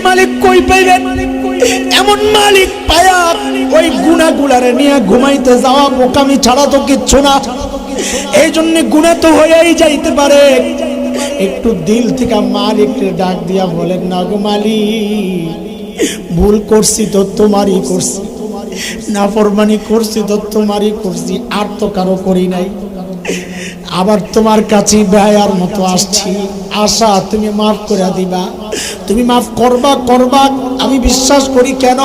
মালিক কই পাইবেন? এমন মালিক পায়া ওই গুনাহগুলারে নিয়ে ঘুমাইতে যাওয়া বোকামি ছাড়া তো কিচ্ছু না। এই জন্য গুনাহ তো হয়েই যাইতে পারে, একটু দিল থেকে মালিককে ডাক দিয়া বলেন, না গো মালিক, ভুল করছি তো তোমারই করছি, নাফরমানি করছি তো তোমারই করছি, আর তো কারো করি নাই। আবার তোমার কাছে বেহায়ার মতো আসছি, আশা তুমি মাফ করে দিবা, তুমি মাফ করবা করবা। আমি বিশ্বাস করি, কেন?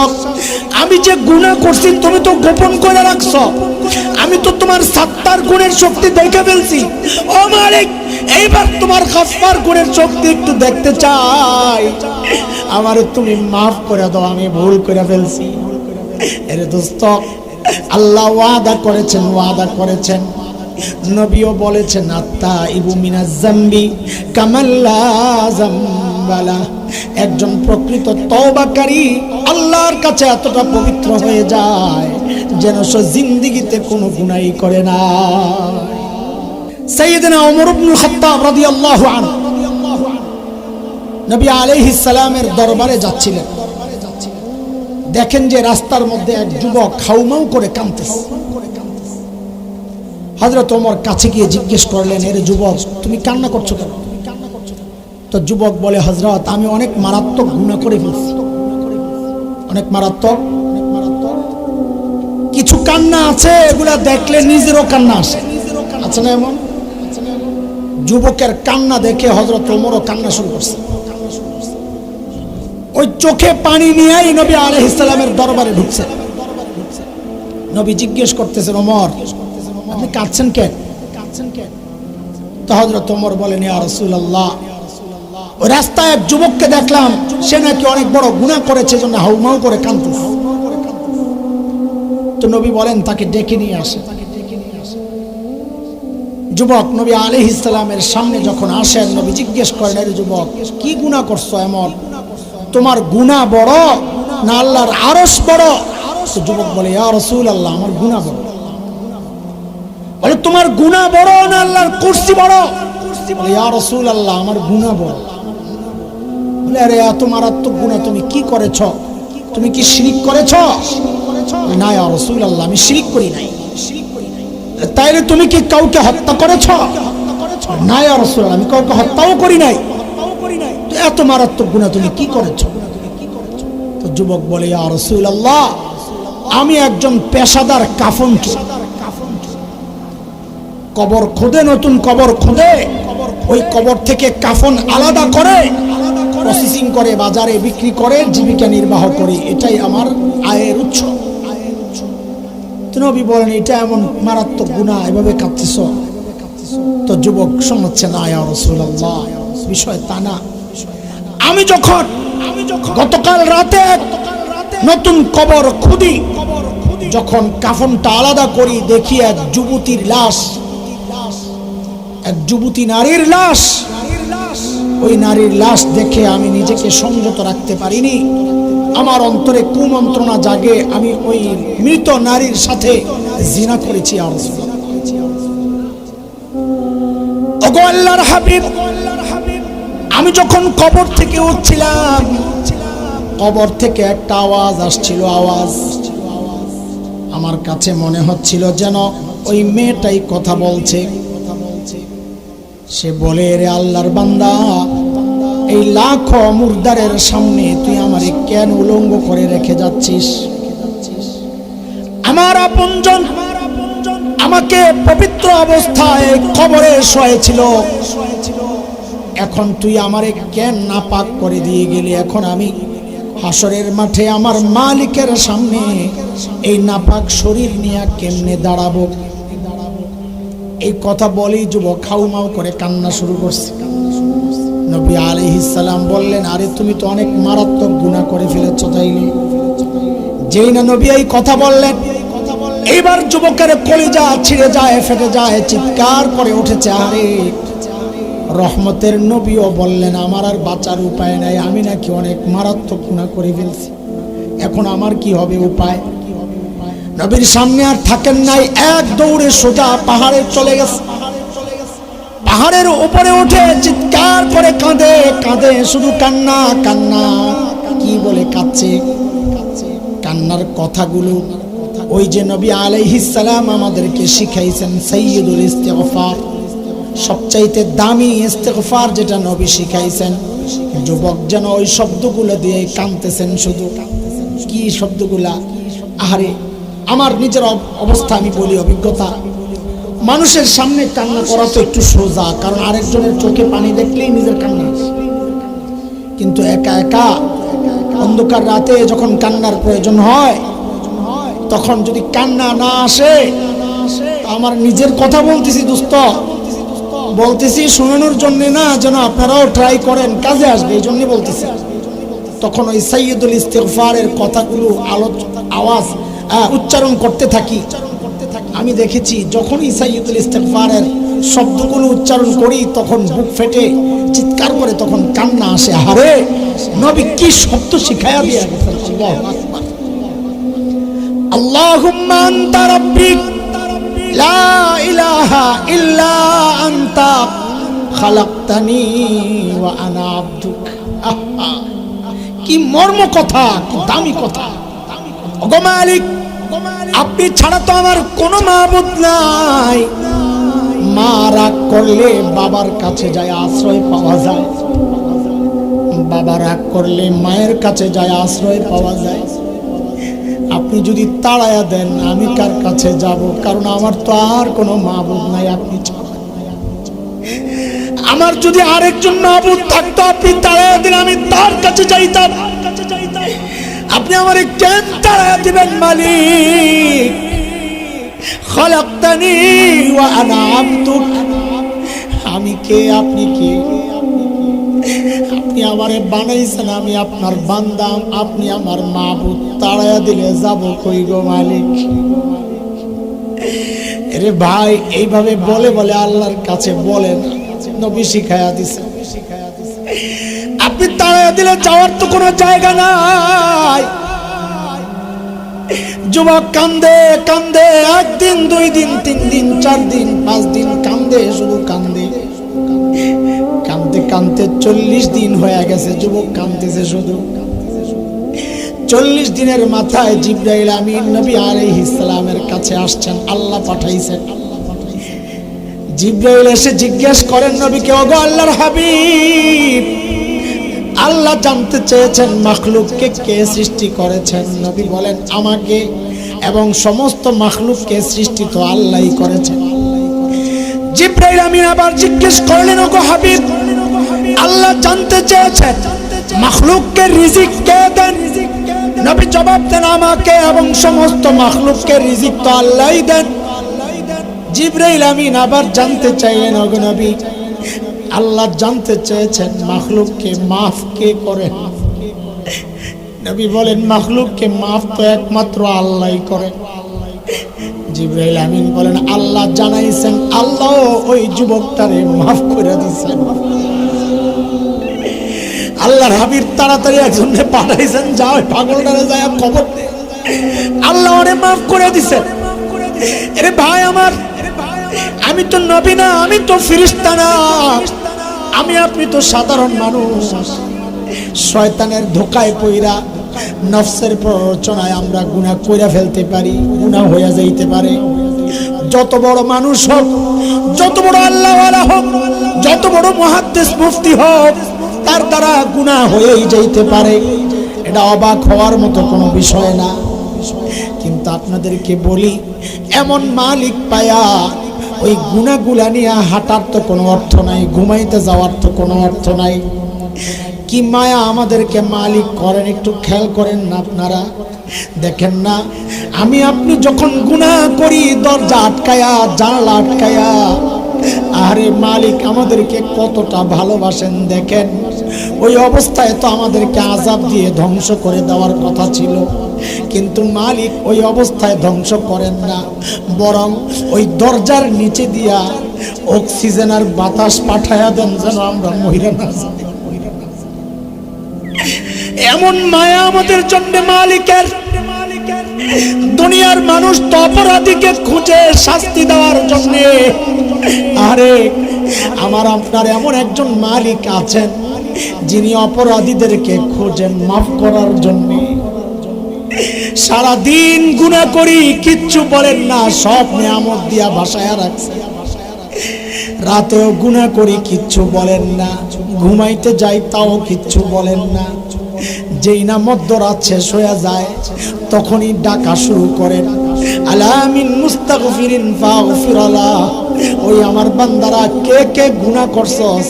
আমি যে গুনাহ করছি তুমি তো গোপন করে রাখছো, আমি তো তোমার সাত্তার গুণের শক্তি দেখে ফেলছি। ও মালিক, এইবার তোমার খাফার গুণের শক্তি একটু দেখতে চাই, আমারে তুমি মাফ করে দাও, আমি ভুল করে ফেলছি। এরে দোস্ত, আল্লাহ ওয়াদা করেছেন, ওয়াদা করেছেন, নবীও বলেছেন, আত্তাইবু মিনাজ যামবি কামাল্লা যামবালা। একজন প্রকৃত তওবাকারী আল্লাহর কাছে এতটা পবিত্র হয়ে যায় যেন সে জিন্দেগিতে কোনো গুনাহই করে না। সাইয়েদনা ওমর ইবনুল খাত্তাব রাদিয়াল্লাহু আনহু নবী আলাইহিস সালামের দরবারে যাচ্ছিলেন। দেখেন যে রাস্তার মধ্যে এক যুবক খাউমাউ করে কাঁদতেছে। হযরত ওমর কাছে গিয়ে জিজ্ঞেস করলেন, এর যুবক, তুমি কান্না করছো কেন? তো যুবক বলে, হযরত, আমি অনেক মারাত্মক গুনাহ করে ফেলছি, অনেক মারাত্মক। কিছু কান্না আছে এগুলা দেখলে নিজেরও কান্না আসে, আছে না এমন? যুবকের কান্না দেখে হযরত ওমরও কান্না শুরু করছে। ওই চোখে পানি নিয়েই নবী আলাইহিস সালামের দরবারে ঢুকছে। নবী জিজ্ঞেস করতেছেন, ওমর, আপনি কাঁদছেন কেন? তো হযরত ওমর বলেন, ইয়া রাসূলুল্লাহ, ওই রাস্তায় এক যুবককে দেখলাম, সে নাকি অনেক বড় গুনাহ করেছে, জন্য হাউমাউ করে কাঁদতেছে। তো নবী বলেন, তাকে ডেকে নিয়ে আসে। যুবক নবী আলাইহিস সালামের সামনে যখন আসেন, নবী জিজ্ঞেস করেন, এর যুবক, কি গুনাহ করছো এমন? তোমার গুনাহ বড় না আল্লাহর আরশ বড়? তো যুবক বলে, ইয়া রাসূলুল্লাহ, আমার গুনাহ বড়। বলে, তোমার গুনাহ বড় না আল্লাহর কুরসি বড়? বলে, ইয়া রাসূলুল্লাহ, আমার গুনাহ বড়। বলে, আরে এত মারাত্মক গুনাহ তুমি কি করেছো? তুমি কি শিরক করেছো? না ইয়া রাসূলুল্লাহ, আমি শিরক করি নাই। তাইলে তুমি কি কাউকে হত্যা করেছো? না ইয়া রাসূলুল্লাহ, আমি কাউকে হত্যাও করি নাই। তো এত মারাত্মক গুনাহ তুমি কি করেছো? তো যুবক বলে, ইয়া রাসূলুল্লাহ, আমি একজন পেশাদার কাফনকে কবর খুদে, নতুন কবর খুদে ওই কবর থেকে কাফন আলাদা করে প্রসেসিং করে বাজারে বিক্রি করে জীবিকা নির্বাহ করি, এটাই আমার আয়ের উৎস। তো নবী বলেন, এটা এমন মারাত্মক গুনাহ, এভাবে কাঁদতেছ? তো যুবক শোনাচ্ছে, না ইয়া রাসূলুল্লাহ, বিষয় তা না। আমি যখন গতকাল রাতে নতুন কবর খুদি, যখন কাফনটা আলাদা করি, দেখি এক যুবতীর লাশ, এক যুবতী নারীর লাশ। ওই নারীর লাশ দেখে আমি নিজেকে সংযত রাখতে পারিনি, আমার অন্তরে কুমন্ত্রণা জাগে, আমি ওই মৃত নারীর সাথে জিনা করেছি। ওগো আল্লাহর হাবিব, আমি যখন কবর থেকে উঠছিলাম, কবর থেকে একটা আওয়াজ আসছিল। আওয়াজ আমার কাছে মনে হচ্ছিল যেন ওই মেয়েটাই কথা বলছে। সে বলে, রে আল্লাহর বান্দা, এই লাখো মুর্দারের সামনে তুই আমারে কেন উলঙ্গ করে রেখে যাচ্ছিস? আমার আপনজন আমাকে পবিত্র অবস্থায় কবরে শোয়েছিল, এখন তুই আমারে কেন নাপাক করে দিয়ে গেলি? এখন আমি হাসরের মাঠে আমার মালিকের সামনে এই নাপাক শরীর নিয়ে কেমনে দাঁড়াবো? এই কথা বলেই যুবক খাউমাউ করে কান্না শুরু করছে। নবী আলাইহিস সালাম বললেন, আরে তুমি তো অনেক মারাত্মক গুনাহ করে ফেলেছো। তাইলে যেই না নবী এই কথা বললেন, এইবার যুবকের কলিজা ছিঁড়ে যায়, ফেটে যায়, চিৎকার করে উঠেছে। আরে রহমতের নবীও বললেন, আমার আর বাঁচার উপায় নাই, আমি নাকি অনেক মারাত্মক গুনাহ করে ফেলছি, এখন আমার কি হবে উপায়? নবীর সামনে আর থাকেন নাই, এক দৌড়ে সোজা পাহাড়ে চলে গেছে। পাহাড়ের উপরে উঠে চিৎকার করে কাঁদে, কাঁদে, শুধু কান্না কান্না। করে কাঁদছে। কান্নার কথাগুলো ওই যে নবী আলাইহিস সালাম আমাদেরকে শিখাইছেন সাইয়্যিদুল ইস্তিগফার, সবচাইতে দামি ইস্তিগফার যেটা নবী শিখাইছেন। যুবক যেন ওই শব্দগুলো দিয়ে কাঁদতেছেন। শুধু কি শব্দগুলা! আহারে, আমার নিজের অবস্থা আমি বলি, অভিজ্ঞতা। মানুষের সামনে কান্না করা তো একটু সোজা, কারণ আরেকজনের চোখে পানি দেখলেই নিজের কান্না। কিন্তু একা একা অন্ধকার রাতে যখন কান্নার প্রয়োজন হয়, তখন যদি কান্না না আসে, আমার নিজের কথা বলতেছি দোস্ত, বলতেছি শোনানোর জন্য না, যেন আপনারাও ট্রাই করেন, কাজে আসবে এই জন্য বলতেছি। তখন ওই সাইয়্যিদুল ইস্তিগফারের কথাগুলো আওয়াজ উচ্চারণ করতে থাকি। আমি দেখেছি যখনই সাইয়্যিদুল ইস্তিগফারের শব্দগুলো উচ্চারণ করি, তখন বুক ফেটে চিৎকার করে তখন কান্না আসে। আরে নবী কি শব্দ শিখায়া দিয়া গেছেন! আল্লাহু আকবার। আল্লাহুম্মা আনতা রাব্বি লা ইলাহা ইল্লা আনতা খালাকতানি ওয়া আনা আবদুক। কি মর্ম কথা, কি দামি কথা! ওগো মালিক, আপনি ছাড়া তো আমার কোনো মাবুদ নাই। মা রাগ করলে বাবার কাছে যায় আশ্রয় পাওয়া যায়, বাবা রাগ করলে মায়ের কাছে যায় আশ্রয় পাওয়া যায়। আপনি যদি তাড়ায়া দেন, আমি কার কাছে যাব? কারণ আমার তো আর কোনো মাবুদ নাই আপনি ছাড়া। আমার যদি আরেকজন মাবুদ থাকতো, আপনি তাড়ায়া দিলে আমি তার কাছে যাইতাম। আপনি আমারে কেন তাড়ায়া দিবেন মালিক? খালাকতানি ওয়া আনা আবদুক। আমি কে, আপনি কে? আপনি আমারে বানাইছেন, আমি আপনার বান্দা, আপনি আমার মাবুদ। তাড়ায়া দিলে যাব কই গো মালিক? আরে ভাই, এইভাবে বলে বলে আল্লাহর কাছে বলেন, নবী শিখায়া দিছে। আপনি তাড়ায়া দিলে যাওয়ার তো কোনো জায়গা নাই। যুবক কান্দে কান্দে, একদিন, 2 দিন, 3 দিন, 4 দিন, 5 দিন কান্দে, শুধু কান্দে। কান্দতে কান্দতে 40 দিন হয়ে গেছে, যুবক কান্দতেছে শুধু। 40 দিনের মাথায় জিবরাইল আমিন নবী আলাইহিস সালামের কাছে আসছেন, আল্লাহ পাঠাইছেন। জিবরাইল এসে জিজ্ঞেস করেন নবীকে, ওগো আল্লাহর হাবিব, আল্লাহ জানতে চেয়েছেন মাখলুককে কে সৃষ্টি করেছেন। নবী বলেন, আমাকে এবং সমস্ত মাখলুককে সৃষ্টি তো আল্লাহই করেছেন। জিবরাইল আমিন আবার জিজ্ঞেস করলেন, ওগো হাবিব, আল্লাহ জানতে চেয়েছেন মাখলুককে রিজিক কে দেন? নবী জবাব দেন, আমাকে এবং সমস্ত মাখলুককে রিজিক তো আল্লাহই দেন। জিবরাইল আমিন আবার জানতে চাইলেন, ওগো নবী, আল্লাহ জানতে চেয়েছেন মাখলুককে মাফ কে করেন? নবী বলেন, মাখলুককে মাফ তো একমাত্র আল্লাহই করেন। জিবরাইল আমিন বলেন, আল্লাহ জানাইছেন, আল্লাহ ওই যুবকটারে মাফ করে দিয়েছেন। আল্লাহর হাবিব তাড়াতাড়ি একজনকে পাঠাইছেন, যাও পাগলটারে যায় খবর দে, আল্লাহ ওরে মাফ করে দিয়েছেন। আরে ভাই আমার, আমি তো নবী না, আমি তো ফেরেশতা না, আমি আপনি তো সাধারণ মানুষ। শয়তানের ধোকায় পইরা, নফসের প্ররোচনায় আমরা গুনাহ কইরা ফেলতে পারি, গুনাহ হয়ে যাইতে পারে। যত বড় মানুষ হোক, যত বড় আল্লাহওয়ালা হোক, যত বড় মুহাদ্দিস মুফতি হোক, তার দ্বারা গুনাহ হয়েই যাইতে পারে। এটা অবাক হওয়ার মতো কোনো বিষয় না। কিন্তু আপনাদেরকে বলি, এমন মালিক পায়া ওই গুনাহগুলা নিয়ে হাঁটার তো কোনো অর্থ নাই, ঘুমাইতে যাওয়ার তো কোনো অর্থ নাই। কি মায়া আমাদেরকে মালিক করেন, একটু খেয়াল করেন না আপনারা? দেখেন না, আমি আপনি যখন গুনাহ করি, দরজা আটকায়া, জানালা আটকায়া, আরে মালিক আমাদেরকে কতটা ভালোবাসেন দেখেন। ওই অবস্থায় তো আমাদেরকে আযাব দিয়ে ধ্বংস করে দেওয়ার কথা ছিল, কিন্তু মালিক ওই অবস্থায় ধ্বংস করেন না, বরং ওই দরজার নিচে দিয়া অক্সিজেন আর বাতাস পাঠায়া দেন, যেন আমরা মহিলা না যাই। এমন মায়া আমাদের জন্য মালিকের। দুনিয়ার মানুষ তো অপরাধীকে খুঁজে শাস্তি দেওয়ার জন্য, আরে আমার আপনার এমন একজন মালিক আছেন, যিনি অপরাধীদেরকে খোঁজেন মাফ করার জন্য। সারা দিন গুনাহ করি, কিচ্ছু বলেন না, সব নিয়ামত দিয়া ভাসায়া রাখছে। রাতেও গুনাহ করি, কিচ্ছু বলেন না, ঘুমাইতে যাই তাও কিচ্ছু বলেন না। যেই না মধ্যরাত শেষ হয়ে যায় তখনই ডাকা শুরু করেন, আলা মিন মুস্তাগফিরিন ফাগফিরালাহ। ওই আমার বান্দারা কে কে গুনাহ করছস,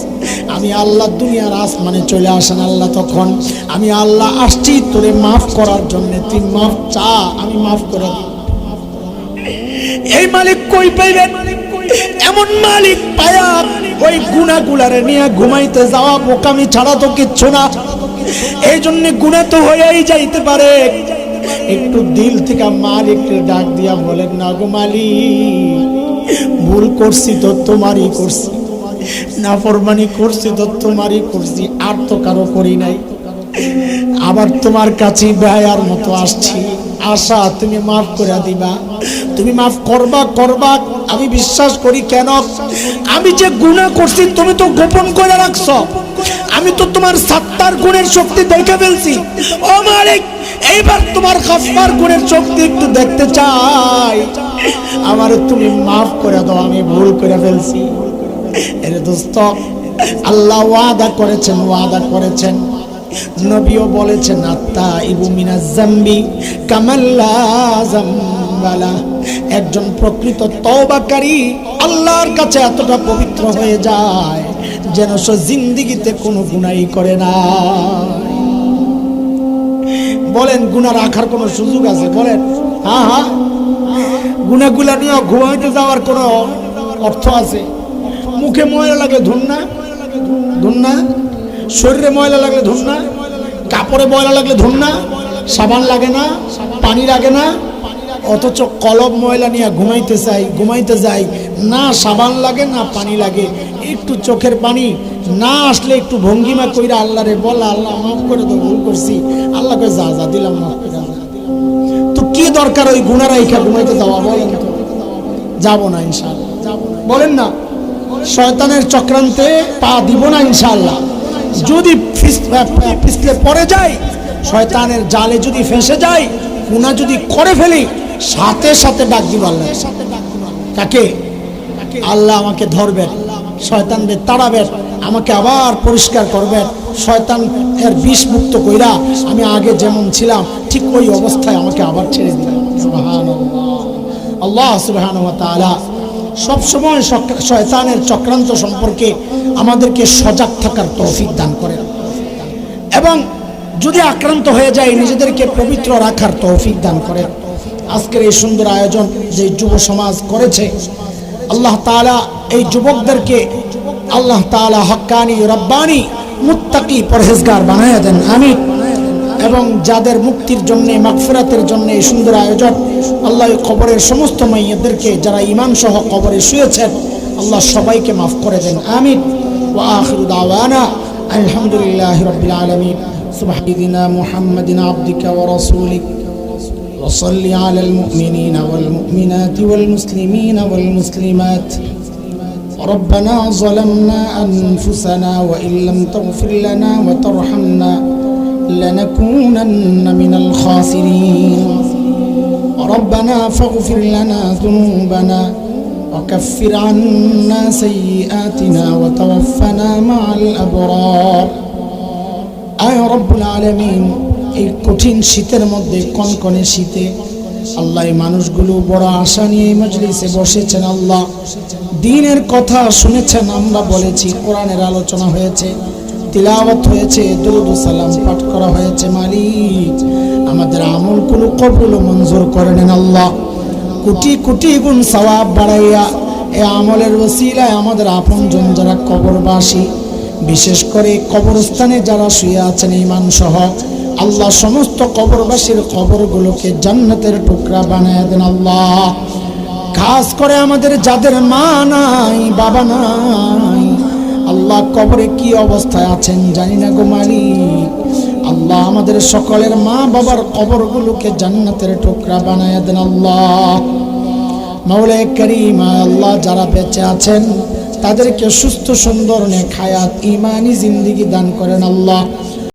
আমি আল্লাহ দুনিয়ার আসমানে চলে আসেন আল্লাহ, তখন আমি আল্লাহ আসছি তোরে মাফ করার জন্য, তুই মাফ চা, আমি মাফ করে দিই। এই মালিক কই পাইবেন? এমন মালিক পায়া ওই গুনাহগুলারে নিয়ে ঘুমাইতে যাওয়া বোকামি ছাড়া তো কিচ্ছু না। এই জন্য গুনাহ তো হয়েই যাইতে পারে, একটু দিল থেকে মালিককে ডাক দিয়া বলেন, না গো মালিক, ভুল করছি তো তোমারই করছি, নাফরমানি করছি তো তোমারই করছি, আর তো কারো করি নাই। আবার তোমার কাছে বেয়ার মতো আসছি, আশা তুমি মাফ করে দিবা, তুমি মাফ করবা করবা। আমি বিশ্বাস করি, কেন? আমি যে গুনাহ করছি তুমি তো গোপন করে রাখছো, আমি তো তোমার সাত্তার গুণের শক্তি দেখে ফেলছি। ও মালিক, এইবার তোমার খাসবার গুণের শক্তি একটু দেখতে চাই, আমার তুমি মাফ করে দাও, আমি ভুল করে ফেলছি। এর দোস্ত, আল্লাহ ওয়াদা করেছেন, ওয়াদা করেছেন, নবীও বলেছেন, আত্তাইবু মিনাজ যামবি কামাল্লা যামবালা। একজন প্রকৃত তওবাকারী আল্লাহর কাছে এতটা পবিত্র হয়ে যায় যেন সে জিন্দেগিতে কোনো গুনাহই করে না। বলেন, গুনাহ রাখার কোনো সুযোগ আছে? বলেন, হ্যাঁ হ্যাঁ, গুনাহগুলা নিয়ে ঘুমাইতে যাওয়ার কোনো অর্থ আছে? মুখে ময়লা লাগলে ধুন না, ধুন না, শরীরে ময়লা লাগলে ধুন না, কাপড়ে ময়লা লাগলে ধুন না, সাবান লাগে না, পানি লাগে না, অথচ কলব ময়লা নিয়ে ঘুমাইতে যাই, না সাবান লাগে না পানি লাগে, একটু চোখের পানি না আসলে একটু ভঙ্গিমা কইরা আল্লাহরে বলা, আল্লাহ মাফ করে দাও, ভুল করছি, আল্লাহ কই যা যা দিলাম মাফ করে। তো কি দরকার ওই গুনাহ রাইখা ঘুমাইতে যাওয়া? বলেন তো, যাবো না ইনশাআল্লাহ, বলেন না। শয়তানের চক্রান্তে পা দিব না ইনশাআল্লাহ। যদি পিছলে পড়ে যায়, শয়তানের জালে যদি ফেঁসে যায়, গুনাহ যদি করে ফেলি, সাথে সাথে ডাক দিব আল্লাহ। কাকে? আল্লাহ আমাকে ধরবেন, শয়তানকে তাড়াবেন, আমাকে আবার পরিষ্কার করবেন, শয়তান এর বিষ মুক্ত কইরা আমি আগে যেমন ছিলাম ঠিক ওই অবস্থায় আমাকে আবার ছেড়ে দিবেন। সুবহানাল্লাহ। আল্লাহ সুবহানাহু ওয়া তাআলা সব সময় শয়তানের চক্রান্ত সম্পর্কে আমাদেরকে সজাগ থাকার তৌফিক দান করেন, এবং যদি আক্রান্ত হয়ে যায় নিজেদেরকে পবিত্র রাখার তৌফিক দান করেন। আজকের এই সুন্দর আয়োজন যে যুব সমাজ করেছে, আল্লাহ তাআলা এই যুবকদেরকে আল্লাহ তাআলা হক্কানি, রব্বানি, মুত্তাকি, পরহেজগার বানায়া দেন, আমিন। এবং যাদের মুক্তির জন্য, মাগফিরাতের জন্য এই সুন্দর আয়োজন, আল্লাহ কবরের সমস্ত মাইয়াদেরকে যারা ঈমান সহ কবরে শুয়েছেন, আল্লাহ সবাইকে মাফ করে দেন, আমিন। ওয়া আখিরু দাওয়ানা আলহামদুলিল্লাহি রাব্বিল আলামিন। সুবহানাল্লাহি মুহাম্মাদিন আবদিকা ওয়া রাসূলিক ওয়া সাল্লি আলাল মুমিনিনা ওয়াল মুমিনাতি ওয়াল মুসলিমিনা ওয়াল মুসলিমাত। ربنا ظلمنا أنفسنا وإن لم تغفر لنا وترحمنا لنكونن من الخاسرين. ربنا فاغفر لنا ذنوبنا وكفر عنا سيئاتنا وتوفنا مع الأبرار. আয় রব্বুল আলামিন, এই কঠিন শীতের মধ্যে, কনকনে শীতে আল্লাহ এই মানুষগুলো বড় আশা নিয়ে এই মজলিসে বসেছেন। আল্লাহ দ্বীনের কথা শুনেছেন, আমরা বলেছি, কোরআনের আলোচনা হয়েছে, তিলাওয়াত হয়েছে, দুরূদ ও সালাম পাঠ করা হয়েছে। মালিক, আমাদের আমলগুলো কবুল ও মঞ্জুর করে নেন আল্লাহ। কোটি কোটি গুণ সওয়াব বাড়াইয়া এই আমলের ওসিলায় আমাদের আপনজন যারা কবরবাসী, বিশেষ করে কবরস্থানে যারা শুয়ে আছেন ঈমান সহ, আল্লাহ সমস্ত কবরবাসীর কবরগুলোকে জান্নাতের টুকরা বানায় দেন আল্লাহ। খাস করে আমাদের যাদের মা নাই, বাবা নাই, আল্লাহ কবরে কি অবস্থায় আছেন জানি না গো মালিক। আল্লাহ আমাদের সকলের মা বাবার কবরগুলোকে জান্নাতের টুকরা বানায় দেন আল্লাহ। মাওলায়ে কারীম, আল্লাহ যারা বেঁচে আছেন তাদেরকে সুস্থ সুন্দর নেক হায়াত ঈমানি জিন্দেগি দান করেন আল্লাহ।